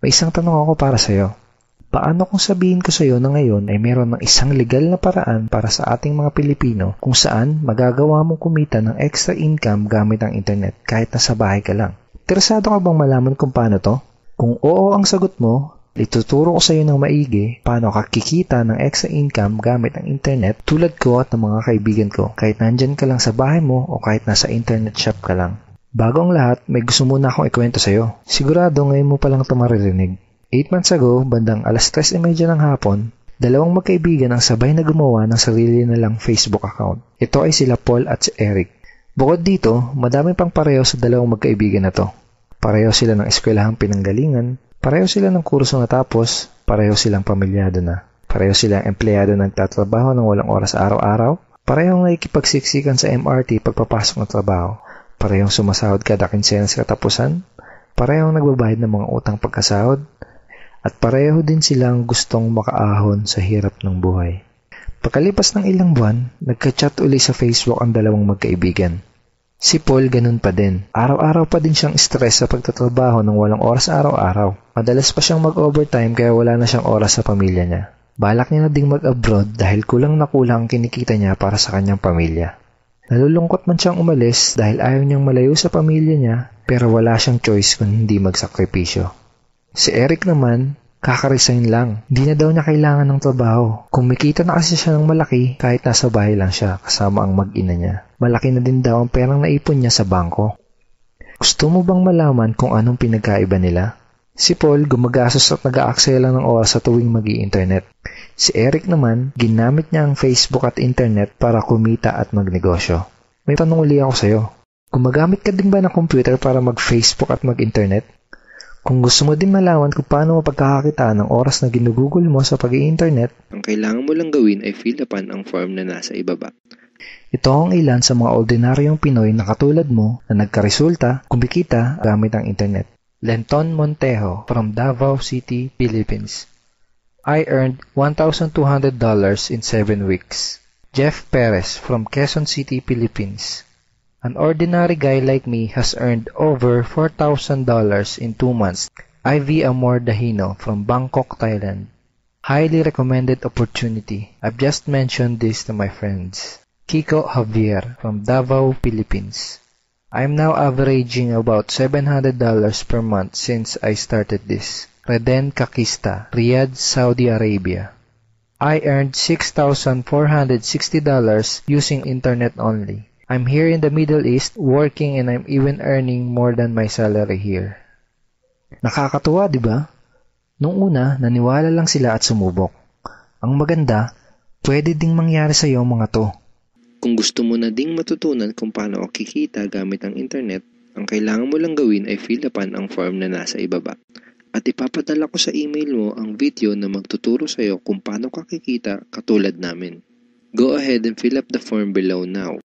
May isang tanong ako para sa'yo. Paano kung sabihin ko sa'yo na ngayon ay meron ng isang legal na paraan para sa ating mga Pilipino kung saan magagawa mong kumita ng extra income gamit ang internet kahit nasa bahay ka lang? Interesado ka bang malaman kung paano to? Kung oo ang sagot mo, ituturo ko sa iyo ng maigi paano ka kikita ng extra income gamit ang internet tulad ko at ng mga kaibigan ko kahit nandyan ka lang sa bahay mo o kahit nasa internet shop ka lang. Bago ang lahat, may gusto muna akong ikwento sa iyo. Sigurado ngayon mo palang ito maririnig. 8 months ago, bandang 3:30 ng hapon, dalawang magkaibigan ang sabay na gumawa ng sarili nilang Facebook account. Ito ay sila Paul at si Eric. Bukod dito, madami pang pareho sa dalawang magkaibigan na to. Pareho sila ng eskwelahang pinanggalingan, pareho sila ng kurso natapos, pareho silang pamilyado na. Pareho silang empleyado nagtatrabaho ng walang oras araw-araw, parehong nakikipagsiksikan sa MRT pagpapasok ng trabaho, parehong sumasahod kada kinsenas katapusan, parehong nagbabayad ng mga utang pagkasahod, at pareho din silang gustong makaahon sa hirap ng buhay. Pagkalipas ng ilang buwan, nagka-chat uli sa Facebook ang dalawang magkaibigan. Si Paul ganun pa din. Araw-araw pa din siyang stress sa pagtatrabaho ng walang oras araw-araw. Madalas pa siyang mag-overtime kaya wala na siyang oras sa pamilya niya. Balak niya na ding mag-abroad dahil kulang na kulang ang kinikita niya para sa kanyang pamilya. Nalulungkot man siyang umalis dahil ayaw niyang malayo sa pamilya niya pero wala siyang choice kung hindi magsakripisyo. Si Eric naman, kaka-resign lang. Di na daw niya kailangan ng trabaho. Kumikita na kasi siya ng malaki kahit nasa bahay lang siya kasama ang mag-ina niya. Malaki na din daw ang perang naipon niya sa bangko. Gusto mo bang malaman kung anong pinagkaiba nila? Si Paul gumagastos at nag-aaksaya lang ng oras sa tuwing mag-i-internet. Si Eric naman, ginamit niya ang Facebook at internet para kumita at magnegosyo. May tanong uli ako sa'yo. Gumagamit ka din ba ng computer para mag-Facebook at mag-internet? Kung gusto mo din malaman kung paano mapagkakakitaan ng oras na ginugugol mo sa pag-i-internet, ang kailangan mo lang gawin ay fill upan ang form na nasa ibaba. Ito ang ilan sa mga ordinaryong Pinoy na katulad mo na nagkaresulta, kumikita gamit ang internet. Lenton Montejo from Davao City, Philippines. I earned $1,200 in 7 weeks. Jeff Perez from Quezon City, Philippines. An ordinary guy like me has earned over $4,000 in 2 months. Ivy Amor Dahino from Bangkok, Thailand. Highly recommended opportunity. I've just mentioned this to my friends. Kiko Javier from Davao, Philippines. I'm now averaging about $700 per month since I started this. Reden Kakista, Riyadh, Saudi Arabia. I earned $6,460 using internet only. I'm here in the Middle East working and I'm even earning more than my salary here. Nakakatuwa, di ba? Nung una, naniwala lang sila at sumubok. Ang maganda, pwede ding mangyari sa iyo mga to. Kung gusto mo na ding matutunan kung paano o kikita gamit ang internet, ang kailangan mo lang gawin ay fill upan ang form na nasa ibaba. At ipapadala ko sa email mo ang video na magtuturo sa iyo kung paano ka kikita katulad namin. Go ahead and fill up the form below now.